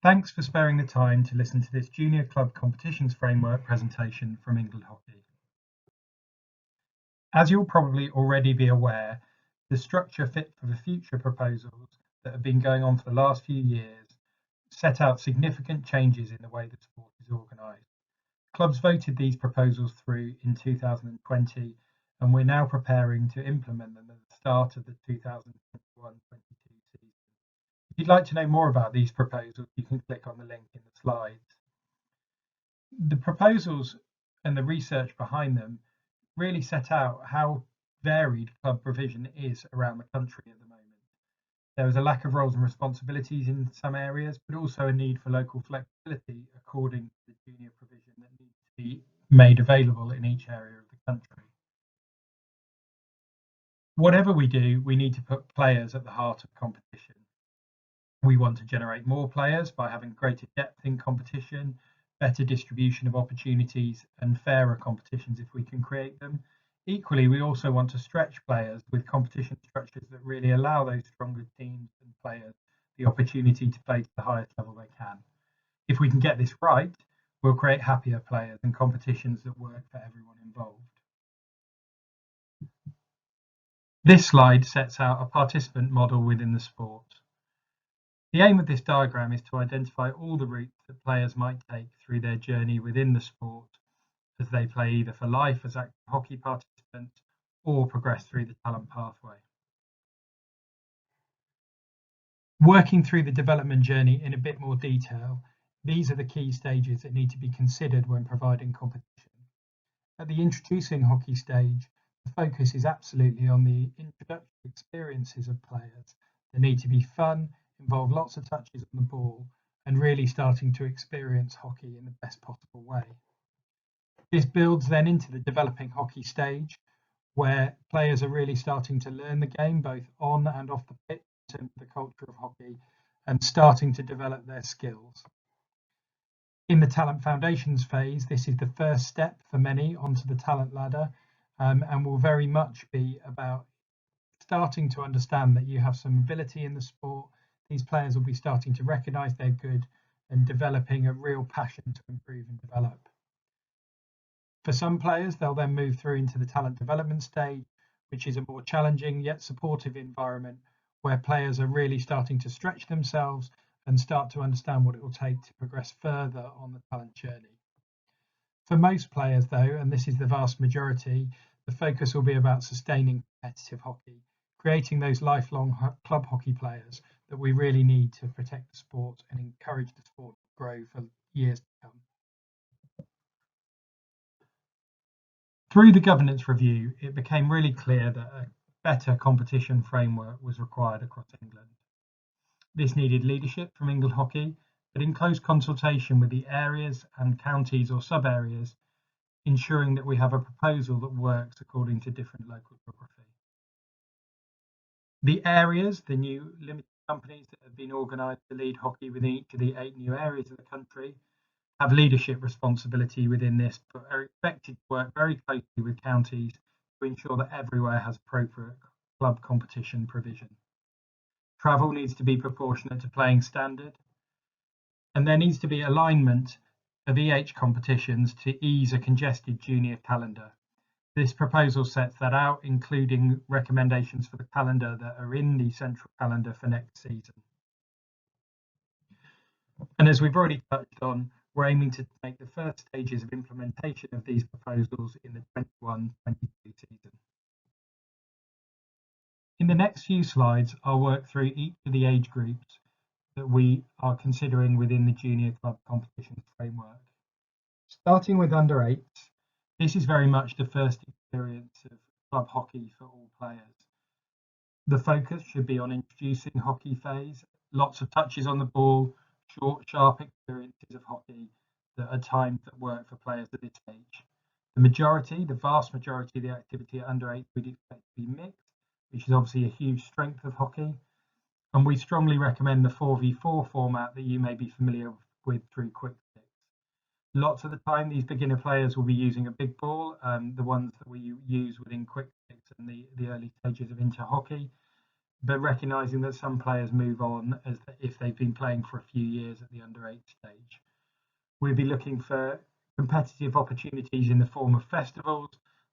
Thanks for sparing the time to listen to this Junior Club Competitions Framework presentation from England Hockey. As you'll probably already be aware, the structure fit for the future proposals that have been going on for the last few years set out significant changes in the way the sport is organised. Clubs voted these proposals through in 2020, and we're now preparing to implement them at the start of the 2021-22 season. If you'd like to know more about these proposals, you can click on the link in the slides. The proposals and the research behind them really set out how varied club provision is around the country at the moment. There is a lack of roles and responsibilities in some areas, but also a need for local flexibility according to the junior provision that needs to be made available in each area of the country. Whatever we do, we need to put players at the heart of competition. We want to generate more players by having greater depth in competition, better distribution of opportunities, and fairer competitions if we can create them. Equally, we also want to stretch players with competition structures that really allow those stronger teams and players the opportunity to play to the highest level they can. If we can get this right, we'll create happier players and competitions that work for everyone involved. This slide sets out a participant model within the sport. The aim of this diagram is to identify all the routes that players might take through their journey within the sport as they play either for life as active hockey participants or progress through the talent pathway. Working through the development journey in a bit more detail, these are the key stages that need to be considered when providing competition. At the introducing hockey stage, the focus is absolutely on the introductory experiences of players. They need to be fun, involve lots of touches on the ball, and really starting to experience hockey in the best possible way. This builds then into the developing hockey stage, where players are really starting to learn the game both on and off the pitch in terms of the culture of hockey and starting to develop their skills. In the talent foundations phase, this is the first step for many onto the talent ladder, and will very much be about starting to understand that you have some ability in the sport. These players will be starting to recognise they're good and developing a real passion to improve and develop. For some players, they'll then move through into the talent development stage, which is a more challenging yet supportive environment where players are really starting to stretch themselves and start to understand what it will take to progress further on the talent journey. For most players though, and this is the vast majority, the focus will be about sustaining competitive hockey, creating those lifelong club hockey players that we really need to protect the sport and encourage the sport to grow for years to come. Through the governance review, it became really clear that a better competition framework was required across England. This needed leadership from England Hockey, but in close consultation with the areas and counties or sub-areas, ensuring that we have a proposal that works according to different local geography. The areas, the new limited companies that have been organised to lead hockey within each of the 8 new areas of the country, have leadership responsibility within this, but are expected to work very closely with counties to ensure that everywhere has appropriate club competition provision. Travel needs to be proportionate to playing standard, and there needs to be alignment of EH competitions to ease a congested junior calendar. This proposal sets that out, including recommendations for the calendar that are in the central calendar for next season. And as we've already touched on, we're aiming to make the first stages of implementation of these proposals in the 21-22 season. In the next few slides, I'll work through each of the age groups that we are considering within the Junior Club Competitions framework. Starting with under 8s, this is very much the first experience of club hockey for all players. The focus should be on introducing hockey phase, lots of touches on the ball, short, sharp experiences of hockey that are timed that work for players at this age. The vast majority of the activity at under 8 we'd expect to be mixed, which is obviously a huge strength of hockey. And we strongly recommend the 4v4 format that you may be familiar with through Quick Sticks. Lots of the time, these beginner players will be using a big ball, the ones that we use within Quick Sticks and the early stages of inter hockey. but recognising that some players move on as if they've been playing for a few years at the under-8 stage. We'll be looking for competitive opportunities in the form of festivals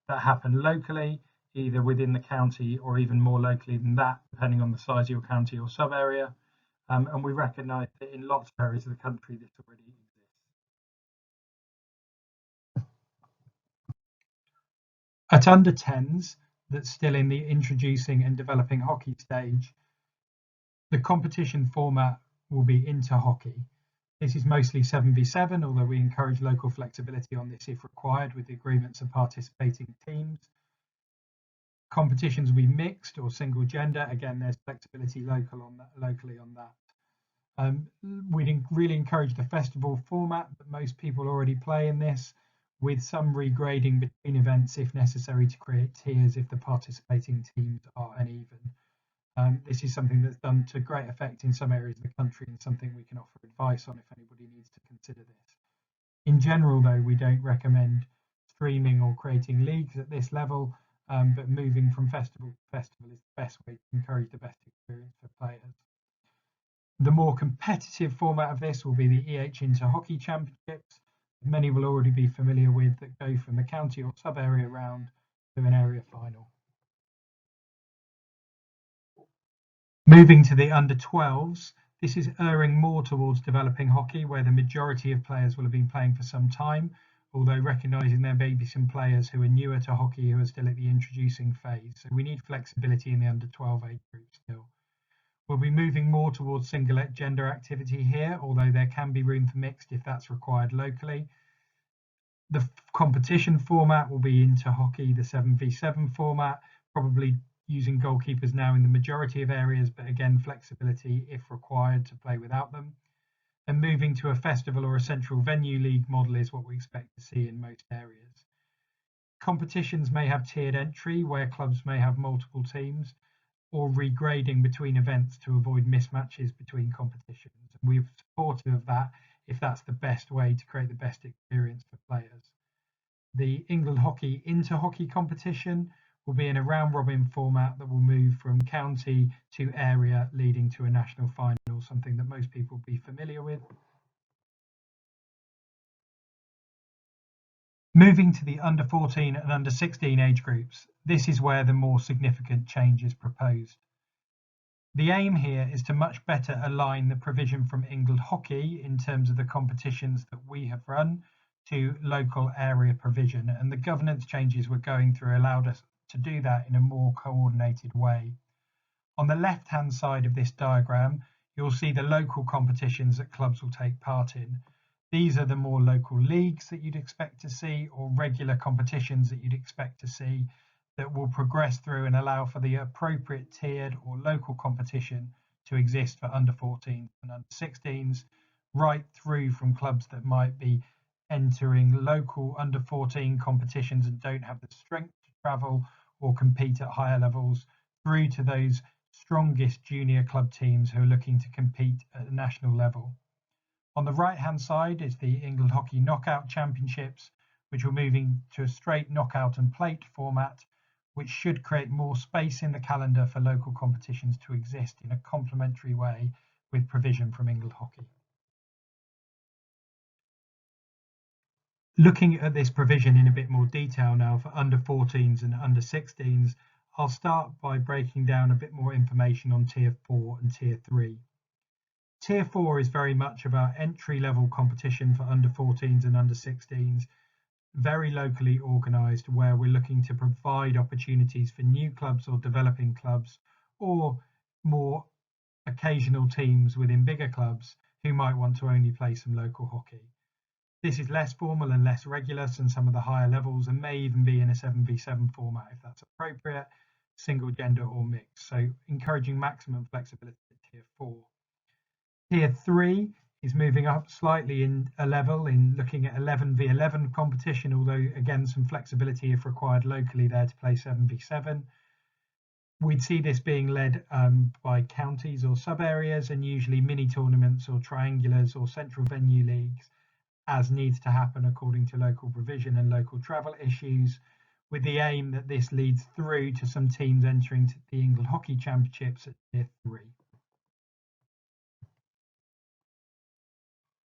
that happen locally, either within the county or even more locally than that, depending on the size of your county or sub-area. And we recognise that in lots of areas of the country this already exists. At under 10s, that's still in the introducing and developing hockey stage, the competition format will be inter-hockey. This is mostly 7v7, although we encourage local flexibility on this if required with the agreements of participating teams. Competitions will be mixed or single gender. Again, there's flexibility locally on that. We'd really encourage the festival format that most people already play in this, with some regrading between events if necessary to create tiers if the participating teams are uneven. This is something that's done to great effect in some areas of the country and something we can offer advice on if anybody needs to consider this. In general, though, we don't recommend streaming or creating leagues at this level, but moving from festival to festival is the best way to encourage the best experience for players. The more competitive format of this will be the EH Inter Hockey Championships. Many will already be familiar with, that go from the county or sub-area round to an area final. Moving to the under 12s, this is erring more towards developing hockey, where the majority of players will have been playing for some time, although recognising there may be some players who are newer to hockey who are still at the introducing phase. So we need flexibility in the under 12 age group still. We'll be moving more towards single gender activity here, although there can be room for mixed if that's required locally. The competition format will be inter hockey, the 7v7 format, probably using goalkeepers now in the majority of areas, but again, flexibility if required to play without them. And moving to a festival or a central venue league model is what we expect to see in most areas. Competitions may have tiered entry, where clubs may have multiple teams, or regrading between events to avoid mismatches between competitions. And we're supportive of that if that's the best way to create the best experience for players. The England Hockey Inter-Hockey competition will be in a round-robin format that will move from county to area, leading to a national final, something that most people will be familiar with. Moving to the under 14 and under 16 age groups, this is where the more significant change is proposed. The aim here is to much better align the provision from England Hockey in terms of the competitions that we have run to local area provision, and the governance changes we're going through allowed us to do that in a more coordinated way. On the left-hand side of this diagram, you'll see the local competitions that clubs will take part in. These are the more local leagues that you'd expect to see, or regular competitions that you'd expect to see, that will progress through and allow for the appropriate tiered or local competition to exist for under 14s and under 16s, right through from clubs that might be entering local under 14 competitions and don't have the strength to travel or compete at higher levels, through to those strongest junior club teams who are looking to compete at a national level. On the right-hand side is the England Hockey Knockout Championships, which are moving to a straight knockout and plate format, which should create more space in the calendar for local competitions to exist in a complementary way with provision from England Hockey. Looking at this provision in a bit more detail now for under 14s and under 16s, I'll start by breaking down a bit more information on Tier 4 and Tier 3. Tier 4 is very much about entry-level competition for under 14s and under 16s, very locally organised, where we're looking to provide opportunities for new clubs or developing clubs, or more occasional teams within bigger clubs who might want to only play some local hockey. This is less formal and less regular than some of the higher levels, and may even be in a 7v7 format if that's appropriate, single gender or mixed, so encouraging maximum flexibility at Tier 4. Tier 3 is moving up slightly in a level in looking at 11v11 competition, although again some flexibility if required locally there to play 7v7. We'd see this being led by counties or sub-areas, and usually mini tournaments or triangulars or central venue leagues, as needs to happen according to local provision and local travel issues, with the aim that this leads through to some teams entering the England Hockey Championships at Tier 3.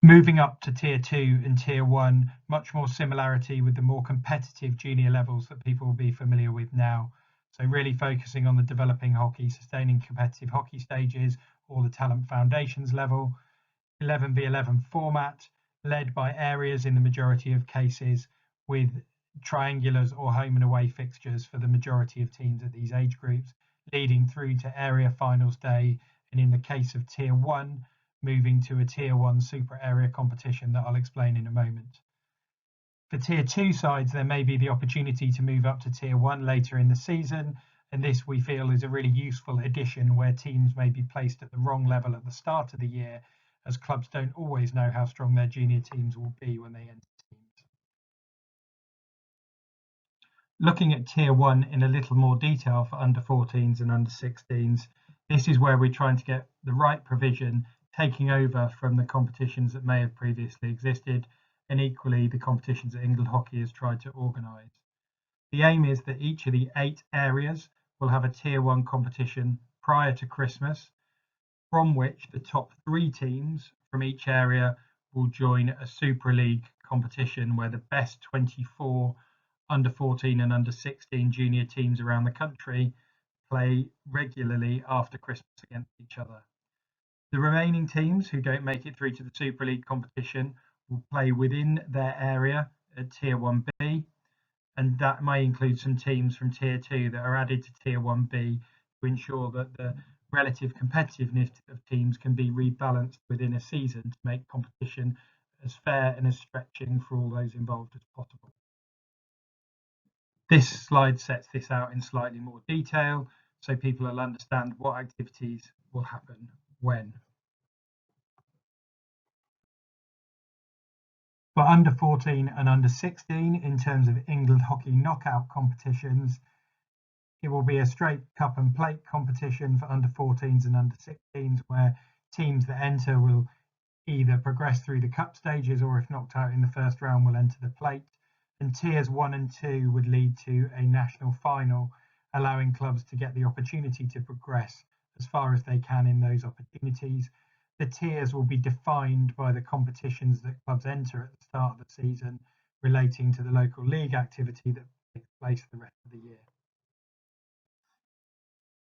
Moving up to Tier 2 and Tier 1, much more similarity with the more competitive junior levels that people will be familiar with now. So really focusing on the developing hockey, sustaining competitive hockey stages, or the talent foundations level. 11v11 format, led by areas in the majority of cases, with triangulars or home and away fixtures for the majority of teams at these age groups, leading through to area finals day, and in the case of Tier 1, moving to a Tier 1 super area competition that I'll explain in a moment. For Tier 2 sides, there may be the opportunity to move up to Tier 1 later in the season, and this we feel is a really useful addition where teams may be placed at the wrong level at the start of the year, as clubs don't always know how strong their junior teams will be when they enter teams. Looking at Tier 1 in a little more detail for under 14s and under 16s, this is where we're trying to get the right provision, taking over from the competitions that may have previously existed, and equally the competitions that England Hockey has tried to organise. The aim is that each of the 8 areas will have a Tier 1 competition prior to Christmas, from which the top 3 teams from each area will join a Super League competition where the best 24 under 14 and under 16 junior teams around the country play regularly after Christmas against each other. The remaining teams who don't make it through to the Super League competition will play within their area at Tier 1B, and that may include some teams from Tier 2 that are added to Tier 1B to ensure that the relative competitiveness of teams can be rebalanced within a season to make competition as fair and as stretching for all those involved as possible. This slide sets this out in slightly more detail so people will understand what activities will happen when. For under 14 and under 16, in terms of England Hockey knockout competitions, it will be a straight cup and plate competition for under 14s and under 16s, where teams that enter will either progress through the cup stages or, if knocked out in the first round, will enter the plate. And tiers 1 and 2 would lead to a national final, allowing clubs to get the opportunity to progress as far as they can in those opportunities. The tiers will be defined by the competitions that clubs enter at the start of the season, relating to the local league activity that takes place the rest of the year.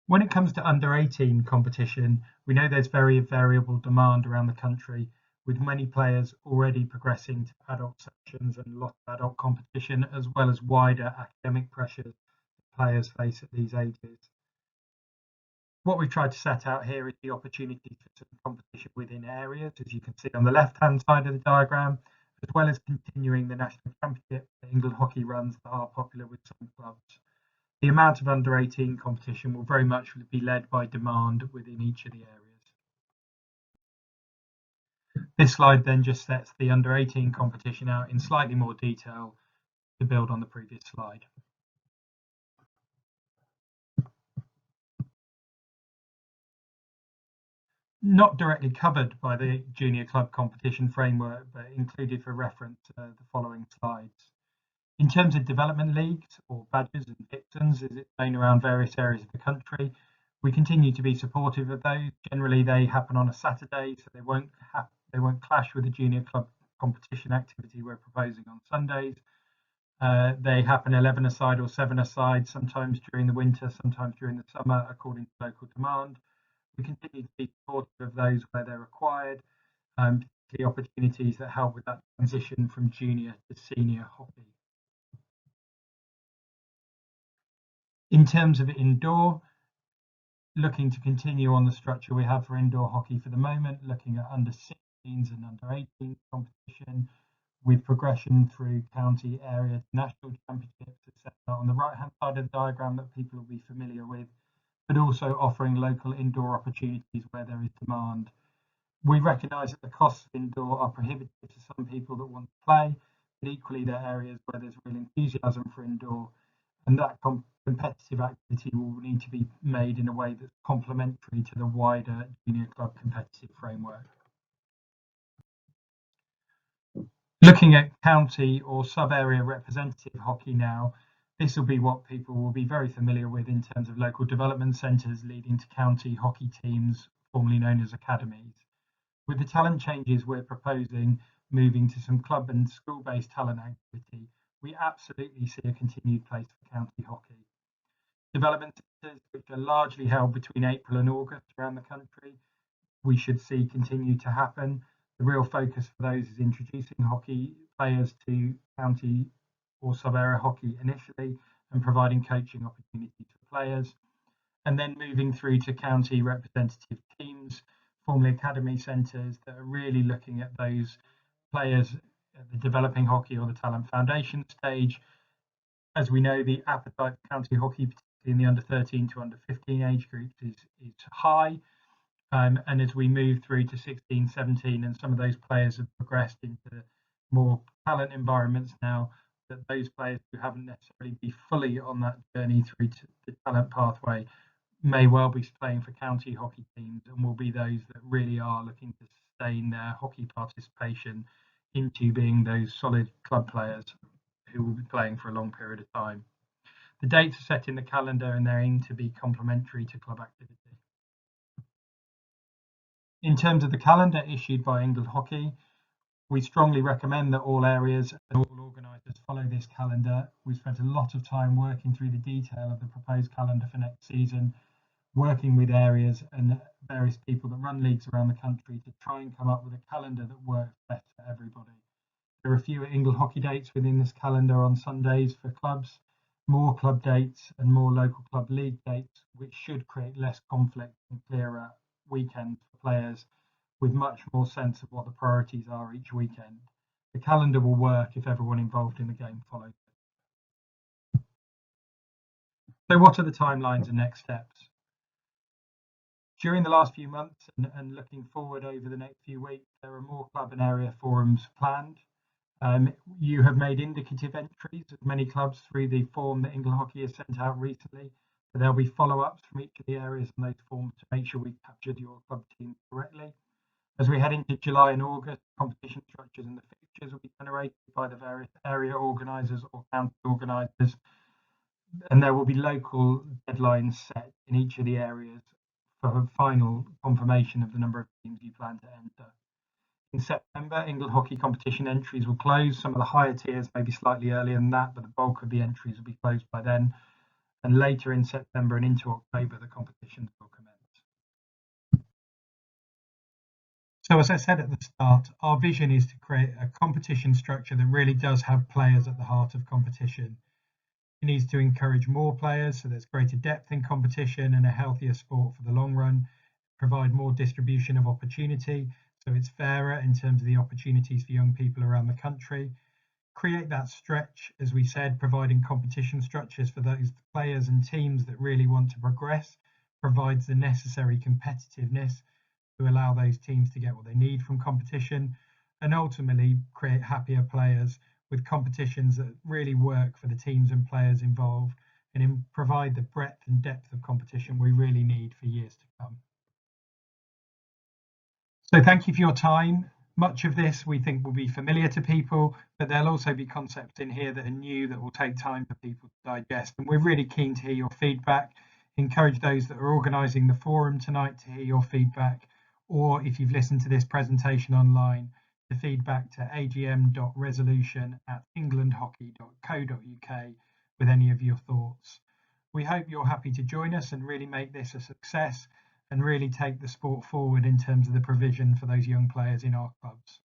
When it comes to under 18 competition, we know there's very variable demand around the country, with many players already progressing to adult sections and a lot of adult competition, as well as wider academic pressures that players face at these ages. What we've tried to set out here is the opportunity for some competition within areas, as you can see on the left-hand side of the diagram, as well as continuing the national championship that England Hockey runs that are popular with some clubs. The amount of under 18 competition will very much be led by demand within each of the areas. This slide then just sets the under 18 competition out in slightly more detail to build on the previous slide. Not directly covered by the junior club competition framework, but included for reference the following slides. In terms of development leagues, or badges and Dixons, as it's known around various areas of the country, we continue to be supportive of those. Generally, they happen on a Saturday, so they won't clash with the junior club competition activity we're proposing on Sundays. They happen 11-a-side or 7-a-side, sometimes during the winter, sometimes during the summer, according to local demand. We continue to be supportive of those where they're required, the opportunities that help with that transition from junior to senior hockey. In terms of indoor, looking to continue on the structure we have for indoor hockey for the moment, looking at under 16s and under 18 competition, with progression through county, area, national championships, etc. on the right-hand side of the diagram that people will be familiar with, but also offering local indoor opportunities where there is demand. We recognise that the costs of indoor are prohibitive to some people that want to play, but equally there are areas where there's real enthusiasm for indoor, and that competitive activity will need to be made in a way that's complementary to the wider junior club competitive framework. Looking at county or sub-area representative hockey now, This will be what people will be very familiar with in terms of local development centres leading to county hockey teams, formerly known as academies. With the talent changes we're proposing, moving to some club and school-based talent activity, we absolutely see a continued place for county hockey. Development centres, which are largely held between April and August around the country, we should see continue to happen. The real focus for those is introducing hockey players to county or sub-area hockey initially and providing coaching opportunities for players, and then moving through to county representative teams, formerly academy centres, that are really looking at those players at the developing hockey or the talent foundation stage. As we know, the appetite for county hockey, particularly in the under 13 to under 15 age groups, is high. And as we move through to 16, 17, and some of those players have progressed into more talent environments now, that those players who haven't necessarily been fully on that journey through to the talent pathway may well be playing for county hockey teams, and will be those that really are looking to sustain their hockey participation into being those solid club players who will be playing for a long period of time. The dates are set in the calendar and they aim to be complementary to club activity. In terms of the calendar issued by England Hockey, we strongly recommend that all areas and all organisers follow this calendar. We've spent a lot of time working through the detail of the proposed calendar for next season, working with areas and various people that run leagues around the country to try and come up with a calendar that works best for everybody. There are fewer England hockey dates within this calendar on Sundays for clubs, more club dates and more local club league dates, which should create less conflict and clearer weekends for players with much more sense of what the priorities are each weekend. The calendar will work if everyone involved in the game follows it. So what are the timelines and next steps? During the last few months and looking forward over the next few weeks, there are more club and area forums planned. You have made indicative entries of many clubs through the form that England Hockey has sent out recently, but there'll be follow-ups from each of the areas on those forms to make sure we captured your club team correctly. As we head into July and August, competition structures and the fixtures will be generated by the various area organisers or county organisers, and there will be local deadlines set in each of the areas for final confirmation of the number of teams you plan to enter. In September, England Hockey competition entries will close. Some of the higher tiers may be slightly earlier than that, but the bulk of the entries will be closed by then. And later in September and into October, the competitions will commence. So as I said at the start, our vision is to create a competition structure that really does have players at the heart of competition. It needs to encourage more players so there's greater depth in competition and a healthier sport for the long run, provide more distribution of opportunity so it's fairer in terms of the opportunities for young people around the country, create that stretch, as we said, providing competition structures for those players and teams that really want to progress, provides the necessary competitiveness to allow those teams to get what they need from competition, and ultimately create happier players with competitions that really work for the teams and players involved, and provide the breadth and depth of competition we really need for years to come. So thank you for your time. Much of this we think will be familiar to people, but there'll also be concepts in here that are new that will take time for people to digest. And we're really keen to hear your feedback. Encourage those that are organising the forum tonight to hear your feedback, or if you've listened to this presentation online, the feedback to agm.resolution@englandhockey.co.uk with any of your thoughts. We hope you're happy to join us and really make this a success and really take the sport forward in terms of the provision for those young players in our clubs.